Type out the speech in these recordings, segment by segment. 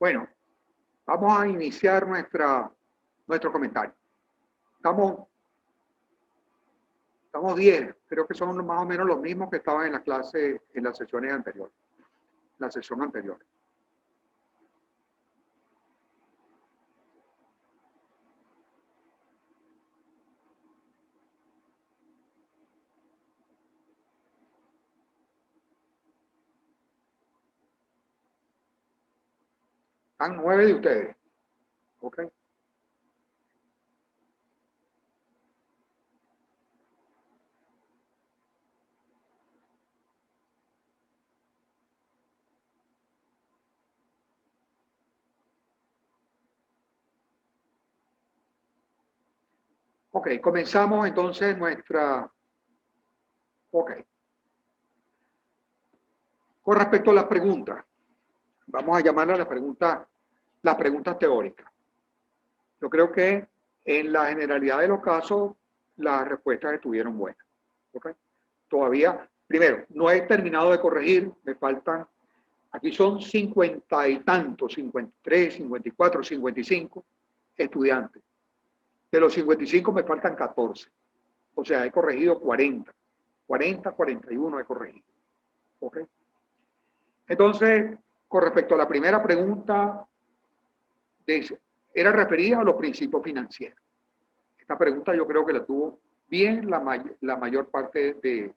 Bueno, vamos a iniciar nuestro comentario. Estamos 10, creo que son más o menos los mismos que estaban en la clase, en las sesiones anteriores, la sesión anterior. Están 9 de ustedes. ¿Ok? Ok, comenzamos entonces nuestra... Ok. Con respecto a las preguntas, vamos a llamarla las preguntas teóricas. Yo creo que en la generalidad de los casos, las respuestas estuvieron buenas. ¿Okay? Todavía, primero, no he terminado de corregir, me faltan, aquí son 50 y tantos, 53, 54, 55 estudiantes. De los 55 me faltan 14. O sea, he corregido 40. 40, 41 he corregido. ¿Ok? Entonces, con respecto a la primera pregunta, era referida a los principios financieros. Esta pregunta yo creo que la tuvo bien la mayor parte de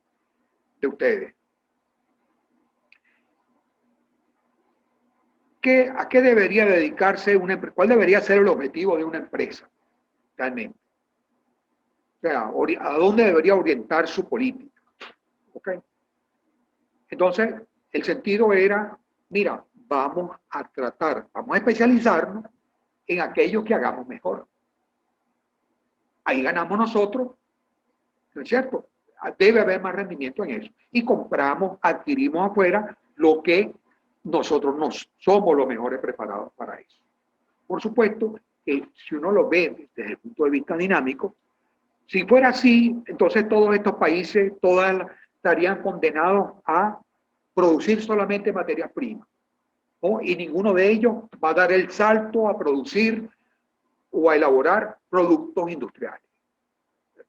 ustedes. ¿A qué debería dedicarse una empresa? ¿Cuál debería ser el objetivo de una empresa realmente? O sea, ¿a dónde debería orientar su política? ¿Ok? Entonces, el sentido era, mira, vamos a especializarnos en aquello que hagamos mejor. Ahí ganamos nosotros, ¿no es cierto? Debe haber más rendimiento en eso. Y adquirimos afuera lo que nosotros somos los mejores preparados para eso. Por supuesto que si uno lo ve desde el punto de vista dinámico, si fuera así, entonces todos estos países, estarían condenados a producir solamente materias primas, ¿no? Y ninguno de ellos va a dar el salto a producir o a elaborar productos industriales.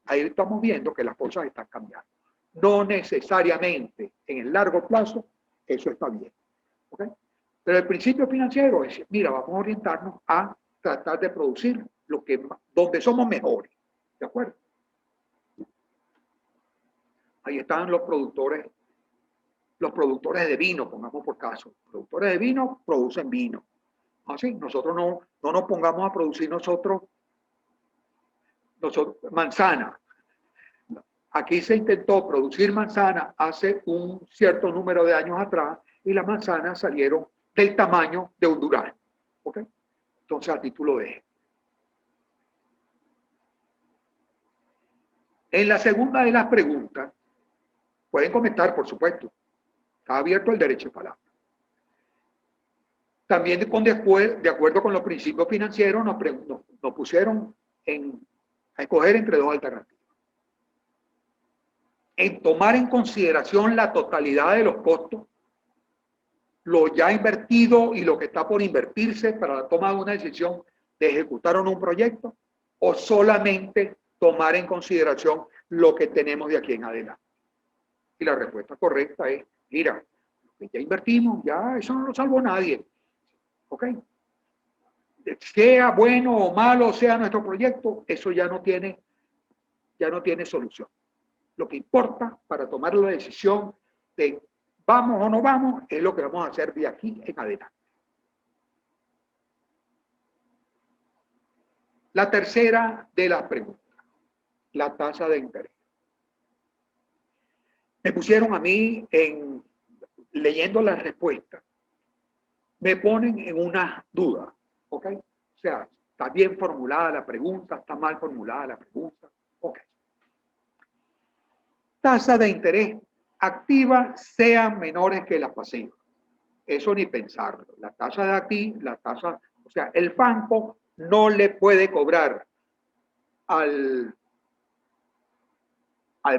Ahí estamos viendo que las cosas están cambiando. No necesariamente en el largo plazo eso está bien. ¿Okay? Pero el principio financiero es, mira, vamos a orientarnos a tratar de producir donde somos mejores. ¿De acuerdo? Ahí están los productores de vino, pongamos por caso. Los productores de vino producen vino. Así, nosotros no nos pongamos a producir nosotros manzana. Aquí se intentó producir manzana hace un cierto número de años atrás y las manzanas salieron del tamaño de un durazno. ¿Ok? Entonces, a título de ejemplo. En la segunda de las preguntas, pueden comentar, por supuesto. Está abierto el derecho de palabra. También de acuerdo con los principios financieros, nos pusieron a escoger entre dos alternativas. En tomar en consideración la totalidad de los costos, lo ya invertido y lo que está por invertirse para la toma de una decisión de ejecutar o no un proyecto, o solamente tomar en consideración lo que tenemos de aquí en adelante. Y la respuesta correcta es, mira, lo que ya invertimos, ya eso no lo salvó nadie. ¿Ok? Sea bueno o malo sea nuestro proyecto, eso ya no tiene solución. Lo que importa para tomar la decisión de vamos o no vamos es lo que vamos a hacer de aquí en adelante. La tercera de las preguntas, la tasa de interés. Me pusieron a mí, leyendo las respuestas, me ponen en una duda, ¿ok? O sea, está bien formulada la pregunta, está mal formulada la pregunta, ¿ok? Tasa de interés activa sean menores que las pasivas. Eso ni pensarlo. La tasa de aquí, o sea, el banco no le puede cobrar al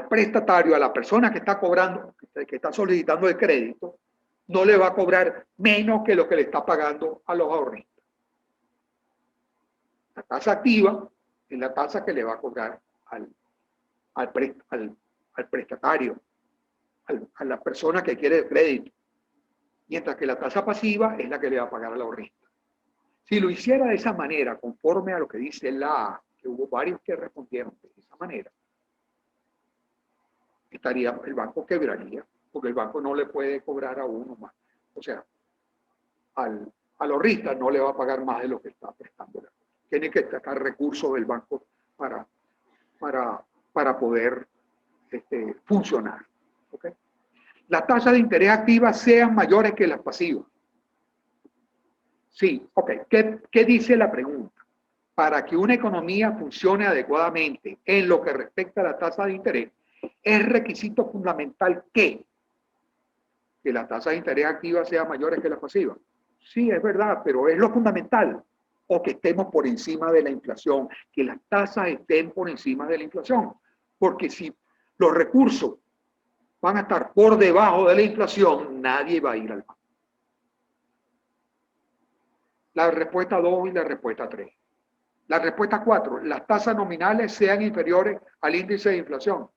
prestatario, a la persona que está cobrando, que está solicitando el crédito, no le va a cobrar menos que lo que le está pagando a los ahorristas. La tasa activa es la tasa que le va a cobrar al prestatario, a la persona que quiere el crédito, mientras que la tasa pasiva es la que le va a pagar al ahorrista. Si lo hiciera de esa manera, conforme a lo que dice la A, que hubo varios que respondieron de esa manera, el banco quebraría, porque el banco no le puede cobrar a uno más. O sea, al ahorrista no le va a pagar más de lo que está prestando. Tiene que sacar recursos del banco para poder funcionar. ¿Okay? Las tasas de interés activas sean mayores que las pasivas. Sí, ok. ¿Qué dice la pregunta? Para que una economía funcione adecuadamente en lo que respecta a la tasa de interés, es requisito fundamental que la tasa de interés activa sea mayor que la pasiva. Sí, es verdad, pero es lo fundamental. O que estemos por encima de la inflación, que las tasas estén por encima de la inflación. Porque si los recursos van a estar por debajo de la inflación, nadie va a ir al banco. La respuesta 2 y la respuesta 3. La respuesta 4, las tasas nominales sean inferiores al índice de inflación.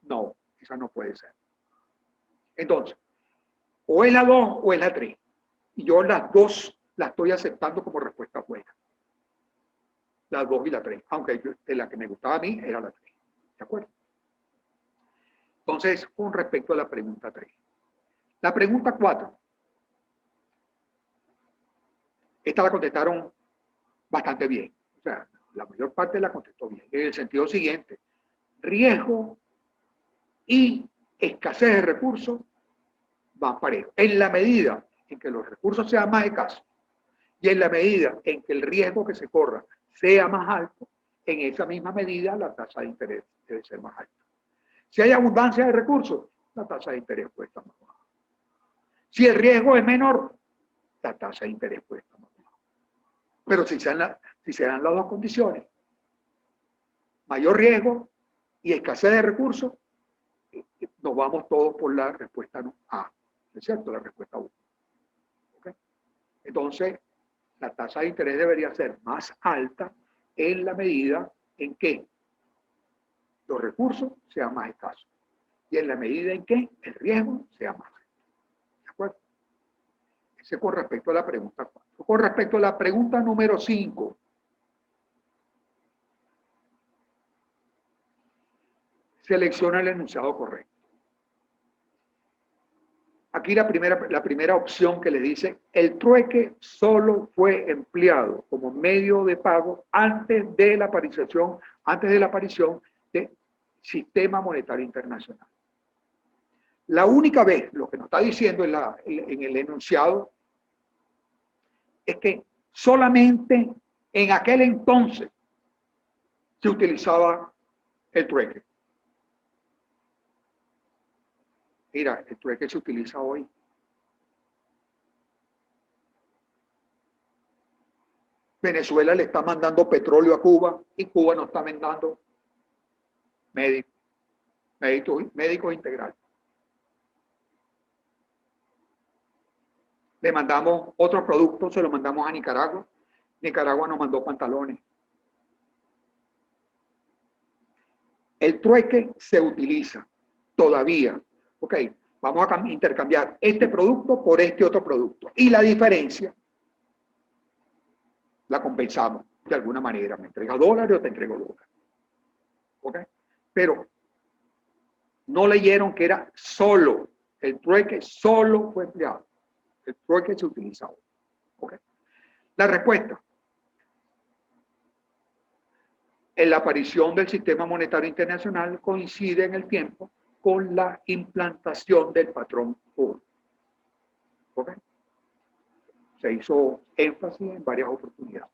No, esa no puede ser. Entonces, o es la 2 o es la 3. Y yo las dos las estoy aceptando como respuesta buena. Las 2 y la 3. Aunque la que me gustaba a mí era la 3. ¿De acuerdo? Entonces, con respecto a la pregunta 3. La pregunta 4. Esta la contestaron bastante bien. O sea, la mayor parte la contestó bien. En el sentido siguiente. Riesgo y escasez de recursos van parejos. En la medida en que los recursos sean más escasos y en la medida en que el riesgo que se corra sea más alto, en esa misma medida la tasa de interés debe ser más alta. Si hay abundancia de recursos, la tasa de interés puede estar más baja. Si el riesgo es menor, la tasa de interés puede estar más baja. Pero si se dan las dos condiciones, mayor riesgo y escasez de recursos, nos vamos todos por la respuesta A, ¿no es cierto? La respuesta 1. ¿Okay? Entonces, la tasa de interés debería ser más alta en la medida en que los recursos sean más escasos y en la medida en que el riesgo sea más alto. ¿De acuerdo? Ese con respecto a la pregunta 4. Con respecto a la pregunta número 5. Selecciona el enunciado correcto. Aquí la primera opción que le dice, el trueque solo fue empleado como medio de pago antes de la aparición del sistema monetario internacional. La única vez, lo que nos está diciendo en el enunciado, es que solamente en aquel entonces se utilizaba el trueque. Mira, el trueque se utiliza hoy. Venezuela le está mandando petróleo a Cuba y Cuba nos está mandando médicos integrales. Le mandamos otros productos, se los mandamos a Nicaragua. Nicaragua nos mandó pantalones. El trueque se utiliza todavía. Ok, vamos a intercambiar este producto por este otro producto. Y la diferencia la compensamos de alguna manera. Me entrega dólares o te entrego dólares. ¿Ok? Pero no leyeron que era solo, el trueque solo fue empleado. El trueque se utiliza hoy. ¿Ok? La respuesta. En la aparición del sistema monetario internacional coincide en el tiempo con la implantación del patrón oro. ¿Ok? Se hizo énfasis en varias oportunidades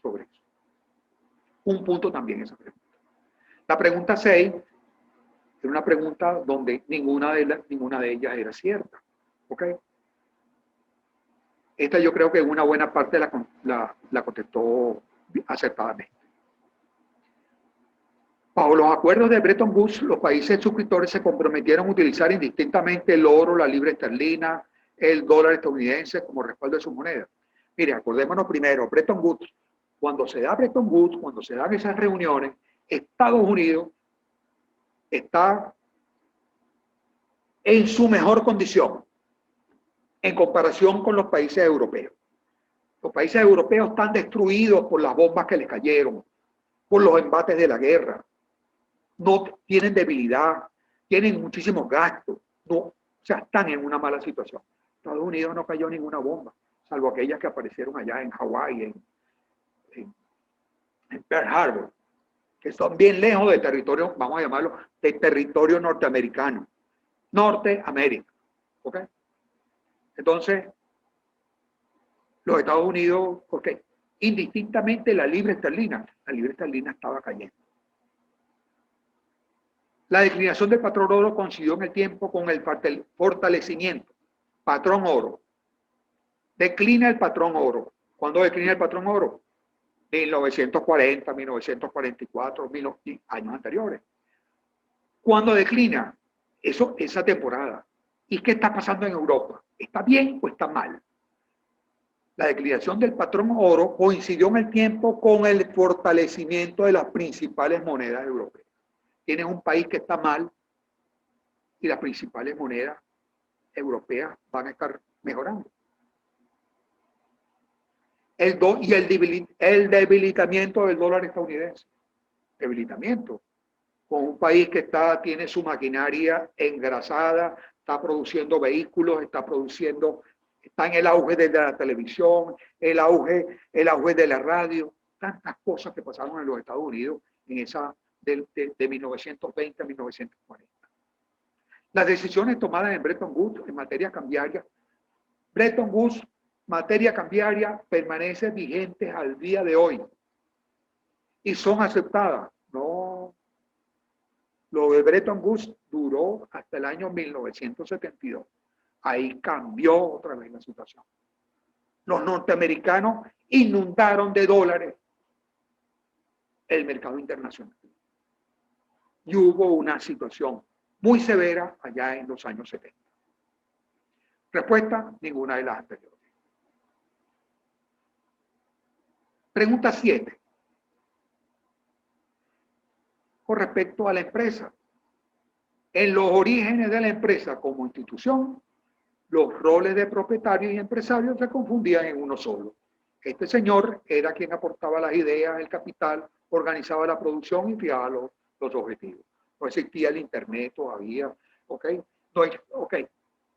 sobre eso. Un punto también esa pregunta. La pregunta 6 es una pregunta donde ninguna de ellas era cierta. ¿Ok? Esta yo creo que una buena parte la contestó acertadamente. Bajo los acuerdos de Bretton Woods, los países suscriptores se comprometieron a utilizar indistintamente el oro, la libra esterlina, el dólar estadounidense como respaldo de su moneda. Mire, acordémonos primero, Bretton Woods, cuando se da Bretton Woods, cuando se dan esas reuniones, Estados Unidos está en su mejor condición en comparación con los países europeos. Los países europeos están destruidos por las bombas que les cayeron, por los embates de la guerra. No tienen debilidad, tienen muchísimos gastos, no, o sea, están en una mala situación. Estados Unidos no cayó ninguna bomba, salvo aquellas que aparecieron allá en Hawái, en Pearl Harbor, que son bien lejos del territorio, vamos a llamarlo, del territorio norteamericano, Norteamérica, ¿ok? Entonces, los Estados Unidos, ¿ok? Indistintamente la libra esterlina estaba cayendo. La declinación del patrón oro coincidió en el tiempo con el fortalecimiento. Patrón oro. Declina el patrón oro. ¿Cuándo declina el patrón oro? 1940, 1944, años anteriores. ¿Cuándo declina? Esa temporada. ¿Y qué está pasando en Europa? ¿Está bien o está mal? La declinación del patrón oro coincidió en el tiempo con el fortalecimiento de las principales monedas europeas. Tienes un país que está mal y las principales monedas europeas van a estar mejorando. El debilitamiento del dólar estadounidense. Debilitamiento. Con un país que tiene su maquinaria engrasada, está produciendo vehículos, está en el auge de la televisión, el auge de la radio, tantas cosas que pasaron en los Estados Unidos en esa de 1920 a 1940. Las decisiones tomadas en Bretton Woods en materia cambiaria, Bretton Woods, materia cambiaria, permanecen vigentes al día de hoy y son aceptadas. No, lo de Bretton Woods duró hasta el año 1972. Ahí cambió otra vez la situación. Los norteamericanos inundaron de dólares el mercado internacional. Y hubo una situación muy severa allá en los años 70. Respuesta, ninguna de las anteriores. Pregunta 7. Con respecto a la empresa. En los orígenes de la empresa como institución, los roles de propietarios y empresarios se confundían en uno solo. Este señor era quien aportaba las ideas, el capital, organizaba la producción y fijaba los objetivos. No existía el internet todavía, ¿ok?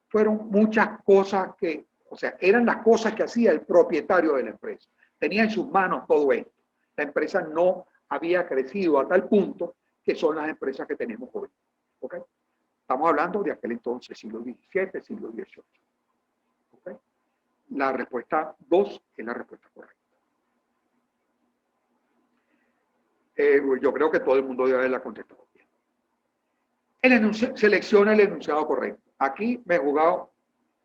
Fueron muchas cosas que, o sea, eran las cosas que hacía el propietario de la empresa. Tenía en sus manos todo esto. La empresa no había crecido a tal punto que son las empresas que tenemos hoy, ¿ok? Estamos hablando de aquel entonces, siglo XVII, siglo XVIII. ¿Okay? La respuesta 2 es la respuesta correcta. Yo creo que todo el mundo debe haberla contestado bien. Selecciona el enunciado correcto. Aquí me he jugado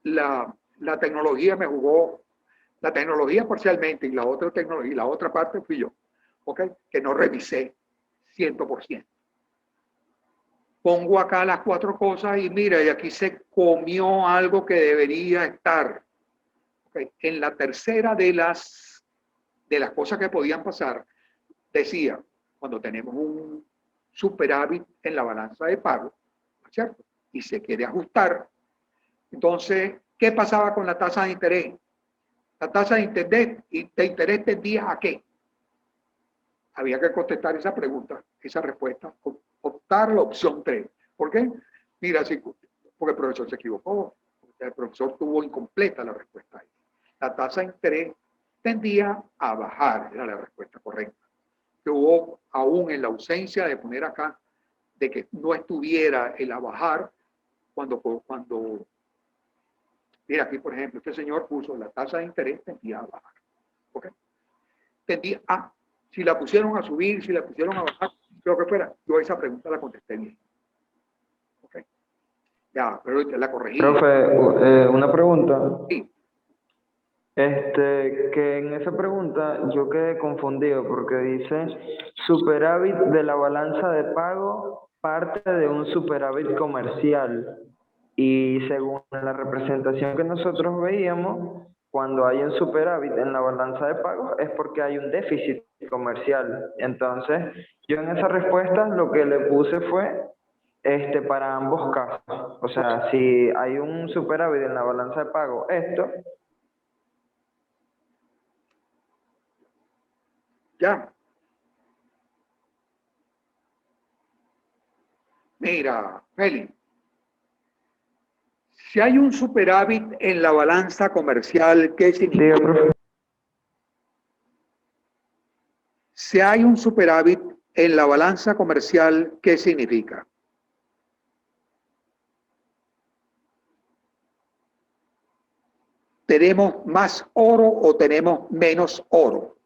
la tecnología, la tecnología parcialmente y la otra tecnología, la otra parte fui yo, ¿ok? Que no revisé 100%. Pongo acá las 4 cosas y mira, y aquí se comió algo que debería estar. Okay. En la tercera de las cosas que podían pasar, decía, cuando tenemos un superávit en la balanza de pago, ¿cierto? Y se quiere ajustar. Entonces, ¿qué pasaba con la tasa de interés? La tasa de interés tendía a qué? Había que contestar esa pregunta, esa respuesta, optar la opción 3. ¿Por qué? Mira, porque el profesor se equivocó, el profesor tuvo incompleta la respuesta ahí. La tasa de interés tendía a bajar, era la respuesta correcta. Que hubo, aún en la ausencia de poner acá, de que no estuviera el a bajar, cuando mira aquí, por ejemplo, este señor puso la tasa de interés tendía a bajar. ¿Ok? Tendía a... Si la pusieron a subir, si la pusieron a bajar, lo que fuera, yo esa pregunta la contesté bien. ¿Ok? Ya, pero la corregí. Profe, una pregunta. Sí. Que en esa pregunta yo quedé confundido porque dice superávit de la balanza de pago parte de un superávit comercial. Y según la representación que nosotros veíamos, cuando hay un superávit en la balanza de pagos es porque hay un déficit comercial. Entonces, yo en esa respuesta lo que le puse fue para ambos casos. O sea, si hay un superávit en la balanza de pago, esto. Ya, mira, Feli, si hay un superávit en la balanza comercial, ¿qué Diga, significa? profe. Si hay un superávit en la balanza comercial, ¿qué significa? ¿Tenemos más oro o tenemos menos oro?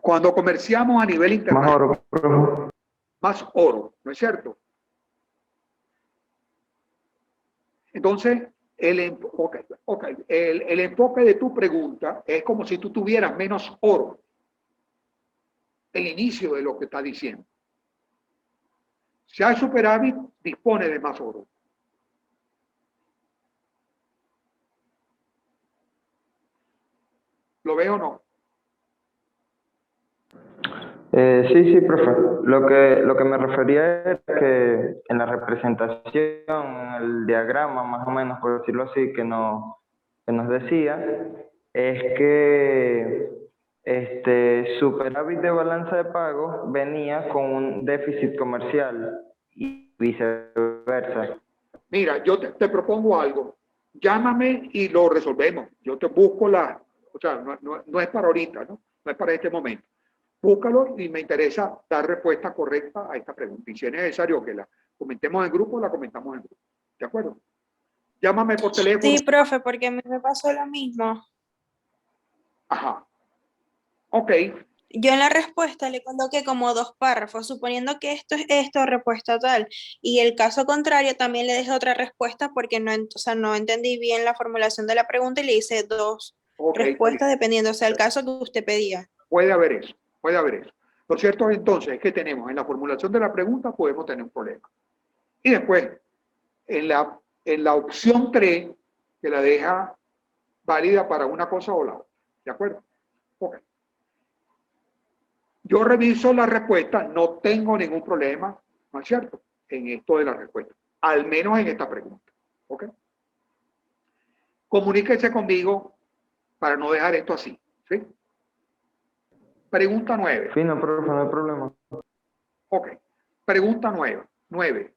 Cuando comerciamos a nivel Más internacional, oro, profe. más oro, ¿no es cierto? Entonces, el enfoque de tu pregunta es como si tú tuvieras menos oro, el inicio de lo que está diciendo. Si hay superávit, dispone de más oro. ¿Lo veo o no? Sí, sí, profe. Lo que me refería era que en la representación, en el diagrama, más o menos, por decirlo así, que nos decía, es que superávit de balanza de pagos venía con un déficit comercial y viceversa. Mira, yo te propongo algo. Llámame y lo resolvemos. Yo te busco o sea, no es para ahorita, ¿no? No es para este momento. Búscalo y me interesa dar respuesta correcta a esta pregunta. Y si es necesario que la comentemos en grupo, la comentamos en grupo. ¿De acuerdo? Llámame por teléfono. Sí, profe, porque a mí me pasó lo mismo. Ajá. Ok. Yo en la respuesta le coloqué como dos párrafos, suponiendo que esto es esto, respuesta tal. Y el caso contrario también le dejé otra respuesta porque o sea, no entendí bien la formulación de la pregunta y le hice dos Ok, está bien. respuestas dependiendo, o sea, el caso que usted pedía. Puede haber eso. Puede haber eso. Lo cierto entonces es que tenemos en la formulación de la pregunta podemos tener un problema. Y después, en la opción 3, que la deja válida para una cosa o la otra. ¿De acuerdo? Ok. Yo reviso la respuesta, no tengo ningún problema, ¿no es cierto? En esto de la respuesta, al menos en esta pregunta. ¿Ok? Comuníquese conmigo para no dejar esto así. ¿Sí? Pregunta 9. Fino, profe, no hay problema. Ok. Pregunta 9. 9.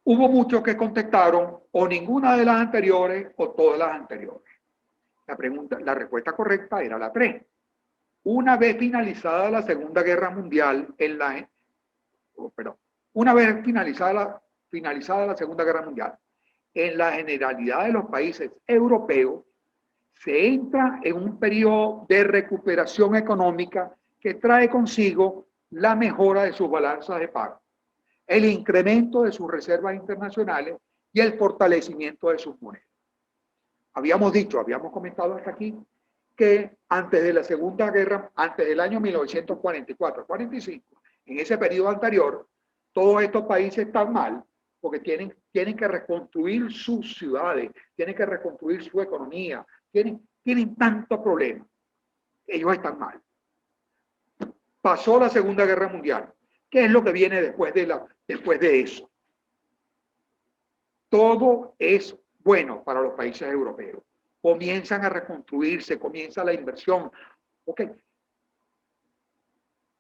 Hubo muchos que contestaron o ninguna de las anteriores o todas las anteriores. La respuesta correcta era la 3. Una vez finalizada la Segunda Guerra Mundial, una vez finalizada la Segunda Guerra Mundial, en la generalidad de los países europeos, se entra en un periodo de recuperación económica que trae consigo la mejora de sus balanzas de pago, el incremento de sus reservas internacionales y el fortalecimiento de sus monedas. Habíamos comentado hasta aquí que antes de la Segunda Guerra, antes del año 1944-45, en ese periodo anterior, todos estos países están mal porque tienen que reconstruir sus ciudades, tienen que reconstruir su economía, tienen tantos problemas. Ellos están mal. Pasó la Segunda Guerra Mundial. ¿Qué es lo que viene después de eso? Todo es bueno para los países europeos. Comienzan a reconstruirse, comienza la inversión. Okay.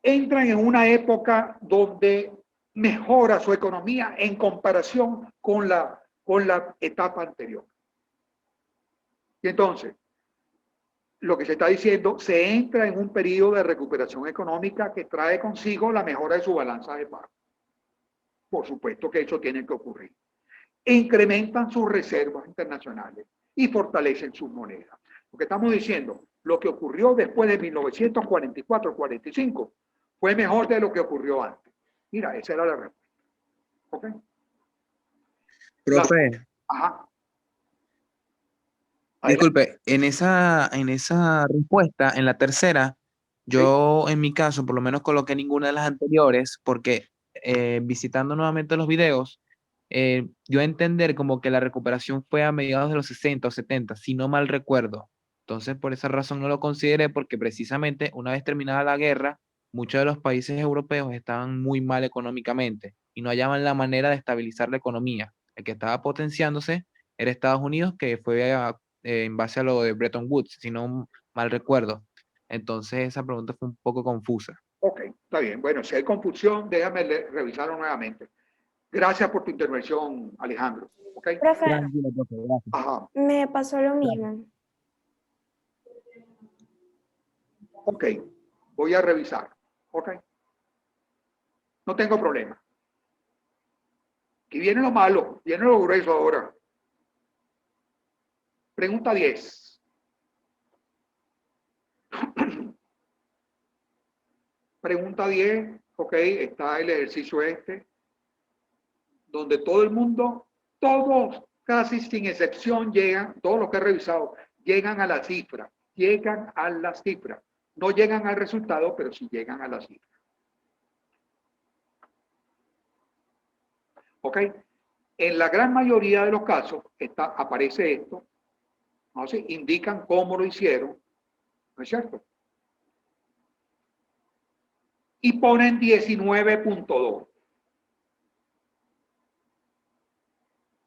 Entran en una época donde mejora su economía en comparación con la etapa anterior. Y entonces, lo que se está diciendo, se entra en un periodo de recuperación económica que trae consigo la mejora de su balanza de pago. Por supuesto que eso tiene que ocurrir. Incrementan sus reservas internacionales y fortalecen sus monedas. Lo que estamos diciendo, lo que ocurrió después de 1944-45 fue mejor de lo que ocurrió antes. Mira, esa era la respuesta. ¿Ok? Profe, Ajá. Adelante. disculpe, en esa respuesta, en la tercera, yo en mi caso por lo menos coloqué ninguna de las anteriores porque visitando nuevamente los videos, dio a entender como que la recuperación fue a mediados de los 60 o 70, si no mal recuerdo. Entonces, por esa razón no lo consideré porque precisamente una vez terminada la guerra, muchos de los países europeos estaban muy mal económicamente y no hallaban la manera de estabilizar la economía. El que estaba potenciándose era Estados Unidos, que fue en base a lo de Bretton Woods, si no mal recuerdo. Entonces, esa pregunta fue un poco confusa. Ok, está bien. Bueno, si hay confusión, déjame revisarlo nuevamente. Gracias por tu intervención, Alejandro. ¿Ok? Profe, Tranquilo, profe, gracias. Ajá. me pasó lo mismo. Ok, voy a revisar. Ok. No tengo problema. Aquí viene lo malo, viene lo grueso ahora. Pregunta 10. Pregunta 10, ok, está el ejercicio este, donde todo el mundo, todos, casi sin excepción, llegan, todos los que he revisado, llegan a la cifra, No llegan al resultado, pero sí llegan a la cifra. ¿Ok? En la gran mayoría de los casos aparece esto, ¿no? ¿Sí? Indican cómo lo hicieron, ¿no es cierto? Y ponen 19.2.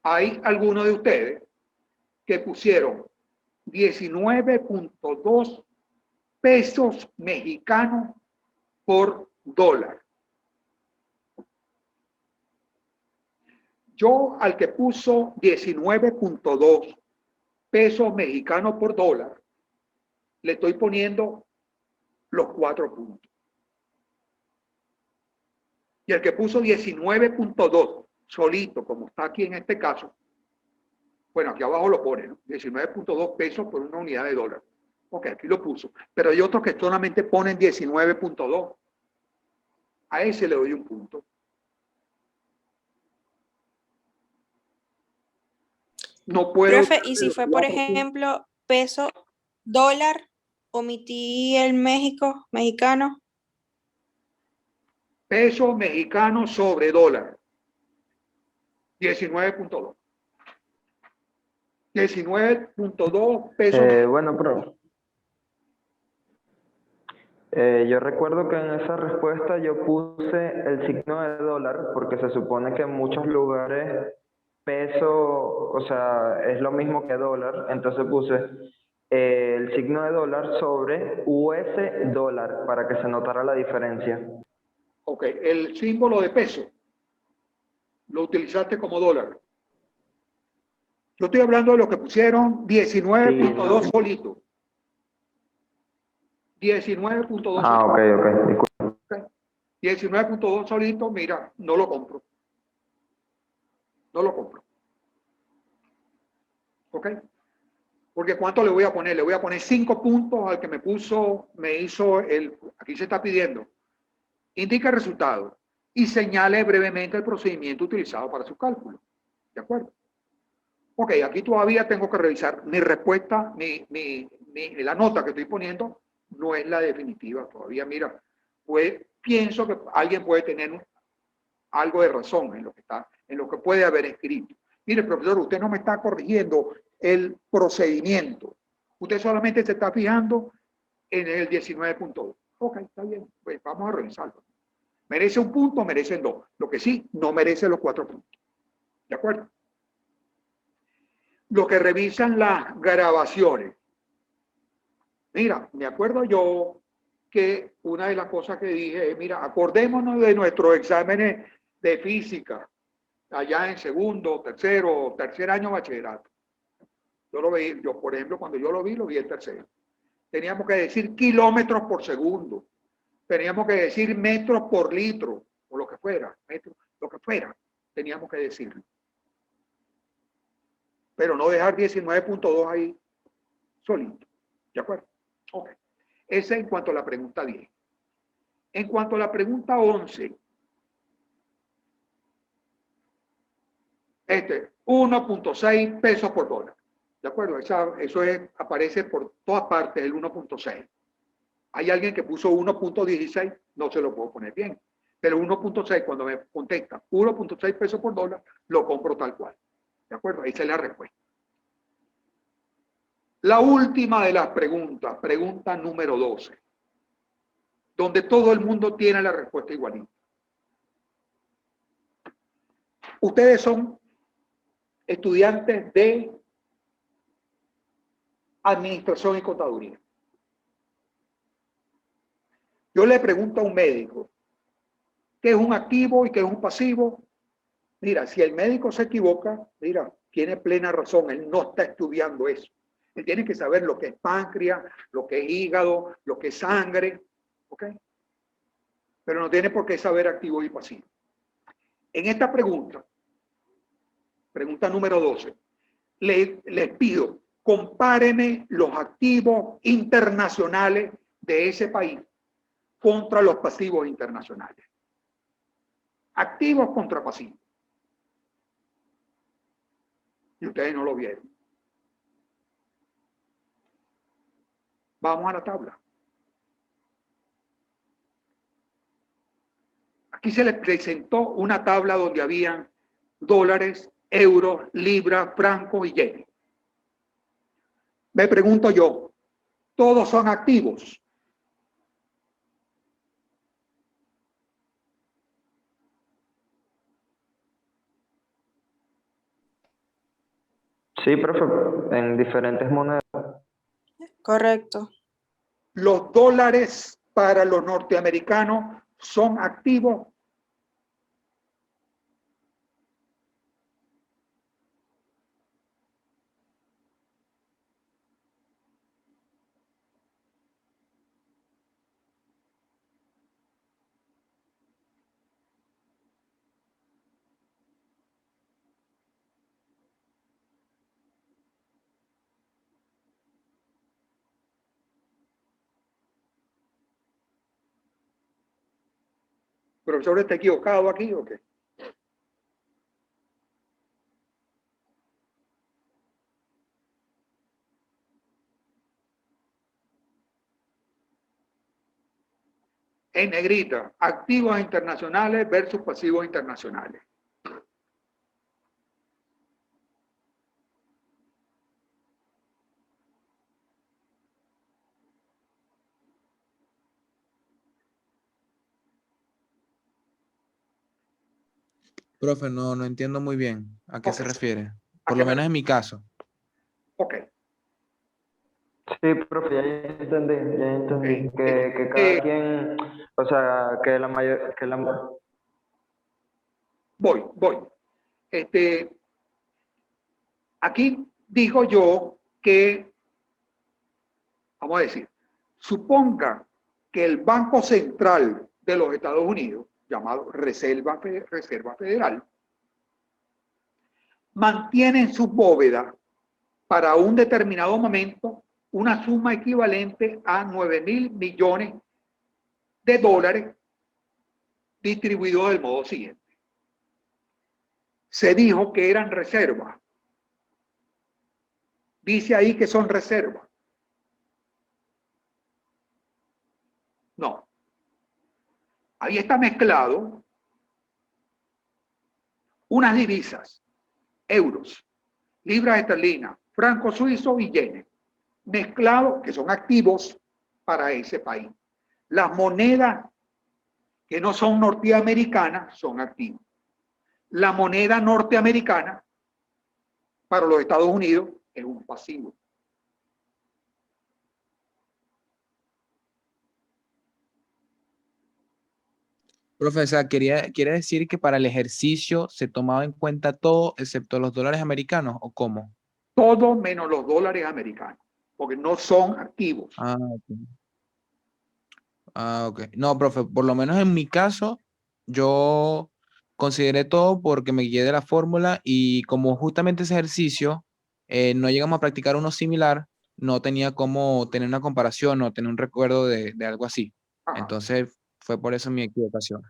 Hay algunos de ustedes que pusieron 19.2 pesos mexicanos por dólar. Yo al que puso 19.2 pesos mexicanos por dólar, le estoy poniendo los 4 puntos. Y el que puso 19.2 solito, como está aquí en este caso, bueno, aquí abajo lo pone, ¿no? 19.2 pesos por una unidad de dólar. Ok, aquí lo puso. Pero hay otros que solamente ponen 19.2. A ese le doy un punto. No puedo... Profe, y si fue, por ejemplo, peso, dólar, omití el México, mexicano. Peso mexicano sobre dólar. 19.2. 19.2 pesos. Bueno, pero yo recuerdo que en esa respuesta yo puse el signo de dólar porque se supone que en muchos lugares peso, o sea, es lo mismo que dólar, entonces puse el signo de dólar sobre US dólar para que se notara la diferencia. Ok, el símbolo de peso lo utilizaste como dólar. Yo estoy hablando de los que pusieron 19.2 Sí, no. solito. 19.2 Ah, solito. ok, disculpa. Okay. 19.2 solito, mira, no lo compro. No lo compro. ¿Ok? Porque ¿cuánto le voy a poner? Le voy a poner 5 puntos al que me hizo aquí se está pidiendo. Indica el resultado y señale brevemente el procedimiento utilizado para su cálculo. ¿De acuerdo? Ok, aquí todavía tengo que revisar. Mi respuesta, la nota que estoy poniendo no es la definitiva todavía. Mira, pues pienso que alguien puede tener algo de razón en lo que puede haber escrito. Mire, profesor, usted no me está corrigiendo el procedimiento. Usted solamente se está fijando en el 19.2. Ok, está bien, pues vamos a revisarlo. ¿Merece un punto? Merecen dos. Lo que sí, no merece los 4 puntos. ¿De acuerdo? Los que revisan las grabaciones. Mira, me acuerdo yo que una de las cosas que dije es, mira, acordémonos de nuestros exámenes de física, allá en segundo, tercer año bachillerato. Yo lo veí, por ejemplo, cuando yo lo vi en tercero. Teníamos que decir kilómetros por segundo. Teníamos que decir metros por litro, o lo que fuera, lo que fuera, teníamos que decirlo. Pero no dejar 19.2 ahí solito. ¿De acuerdo? Ok. Esa en cuanto a la pregunta 10. En cuanto a la pregunta 11, 1.6 pesos por dólar. ¿De acuerdo? Aparece por todas partes el 1.6. Hay alguien que puso 1.16, no se lo puedo poner bien. Pero 1.6, cuando me contesta 1.6 pesos por dólar, lo compro tal cual. ¿De acuerdo? Esa es la respuesta. La última de las preguntas, pregunta número 12, donde todo el mundo tiene la respuesta igualita. Ustedes son estudiantes de administración y contaduría. Yo le pregunto a un médico qué es un activo y qué es un pasivo. Mira, si el médico se equivoca, mira, tiene plena razón, él no está estudiando eso. Él tiene que saber lo que es páncreas, lo que es hígado, lo que es sangre, ¿ok? Pero no tiene por qué saber activo y pasivo. En esta pregunta, pregunta número 12, les pido, compáreme los activos internacionales de ese país contra los pasivos internacionales. Activos contra pasivos. Y ustedes no lo vieron. Vamos a la tabla. Aquí se les presentó una tabla donde habían dólares, euros, libras, francos y yenes. Me pregunto yo, ¿todos son activos? Sí, profe, en diferentes monedas. Correcto. ¿Los dólares para los norteamericanos son activos? ¿Profesor está equivocado aquí o qué? En negrita, activos internacionales versus pasivos internacionales. Profe, no entiendo muy bien a qué se Ok. refiere. ¿A Por qué lo menos me- en mi caso. Ok. Sí, profe, ya entendí. Que cada quien, o sea, que la mayor, que la... Voy. Aquí digo yo que, vamos a decir, suponga que el Banco Central de los Estados Unidos, llamado Reserva Federal, mantiene en su bóveda para un determinado momento una suma equivalente a 9.000 millones de dólares distribuidos del modo siguiente. Se dijo que eran reservas. Dice ahí que son reservas. No. Ahí está mezclado unas divisas, euros, libras esterlinas, francos suizos y yenes, mezclados que son activos para ese país. Las monedas que no son norteamericanas son activos. La moneda norteamericana para los Estados Unidos es un pasivo. Profesor, ¿quiere decir que para el ejercicio se tomaba en cuenta todo excepto los dólares americanos o cómo? Todo menos los dólares americanos, porque no son activos. Ok. Ok. No, profe, por lo menos en mi caso, yo consideré todo porque me guié de la fórmula y como justamente ese ejercicio no llegamos a practicar uno similar, no tenía cómo tener una comparación o tener un recuerdo de algo así. Ajá. Entonces, fue por eso mi equivocación.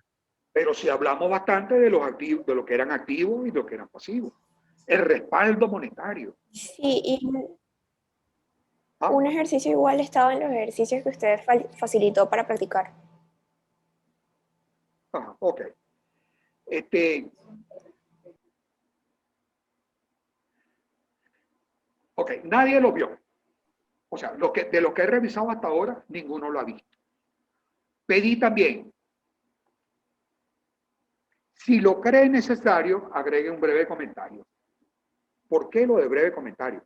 Pero si hablamos bastante de los activos, de lo que eran activos y de lo que eran pasivos. el respaldo monetario. Sí, y ¿Ah? un ejercicio igual estaba en los ejercicios que usted facilitó para practicar. Ah, ok. Ok, nadie lo vio. O sea, de lo que he revisado hasta ahora, ninguno lo ha visto. Pedí también, si lo cree necesario, agregue un breve comentario. ¿Por qué lo de breve comentario?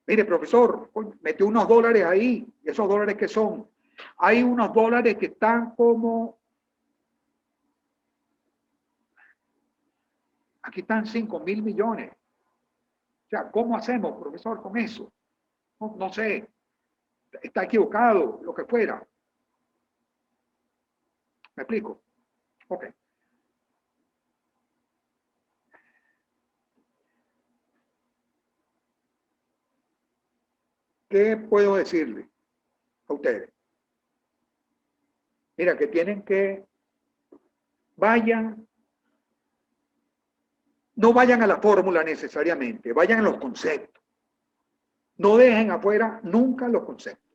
Mire, profesor, metió unos dólares ahí. ¿Y esos dólares qué son? Hay unos dólares que están como... Aquí están 5.000 millones. O sea, ¿cómo hacemos, profesor, con eso? No sé. Está equivocado, lo que fuera. ¿Me explico? Ok. ¿Qué puedo decirle a ustedes? Mira, que tienen que no vayan a la fórmula necesariamente, vayan a los conceptos. No dejen afuera nunca los conceptos.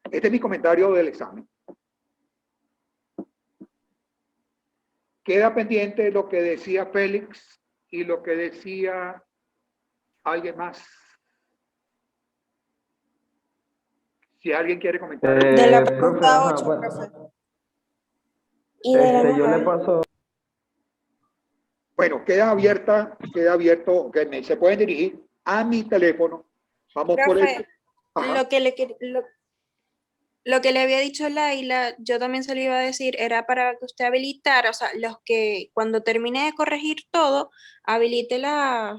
Este es mi comentario del examen. Queda pendiente lo que decía Félix y lo que decía alguien más. Si alguien quiere comentar. De la Profe, pregunta ajá, 8, bueno, profe. Y de la yo le 9. paso. Bueno, queda abierto, que se pueden dirigir a mi teléfono. Vamos por el... Profe, Ajá. lo que le había dicho Laila, yo también se lo iba a decir, era para que usted habilitara, o sea, los que cuando termine de corregir todo, habilite la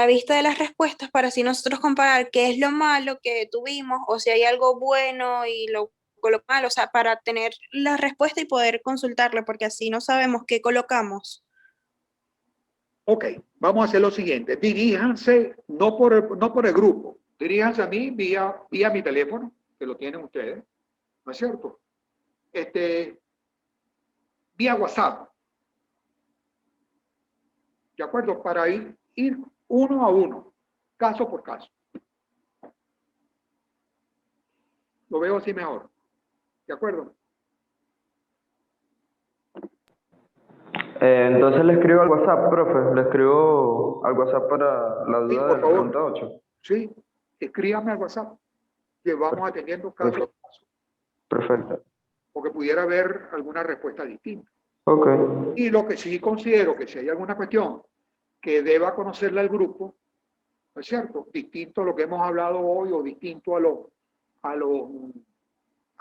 vista de las respuestas para así nosotros comparar qué es lo malo que tuvimos o si hay algo bueno y lo malo, o sea, para tener la respuesta y poder consultarle, porque así no sabemos qué colocamos. Ok, vamos a hacer lo siguiente. Diríjanse, no por el grupo, diríjanse a mí vía mi teléfono, que lo tienen ustedes, ¿no es cierto? Vía WhatsApp, ¿de acuerdo? Para ir uno a uno, caso por caso. Lo veo así mejor, ¿de acuerdo? Entonces le escribo al WhatsApp, profe. Le escribo al WhatsApp para la Sí, duda de por la pregunta favor. 8. Sí, escríbame al WhatsApp, que vamos atendiendo caso por caso, Perfecto. porque pudiera haber alguna respuesta distinta. Ok. Y lo que sí considero que si hay alguna cuestión que deba conocerla el grupo, ¿no es cierto? Distinto a lo que hemos hablado hoy o distinto a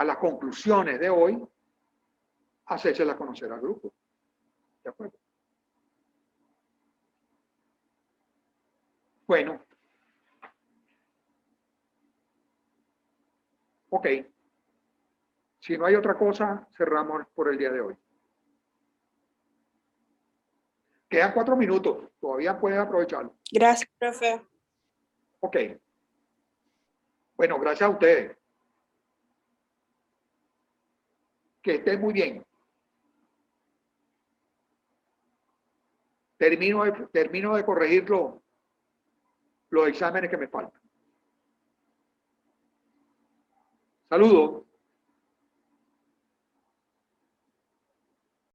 las conclusiones de hoy, hacérsela conocer al grupo. ¿De acuerdo? Bueno. Ok. Si no hay otra cosa, cerramos por el día de hoy. Quedan 4 minutos. Todavía pueden aprovecharlo. Gracias, profe. Ok. Bueno, gracias a ustedes. Que estén muy bien. Termino de corregir los exámenes que me faltan. Saludos.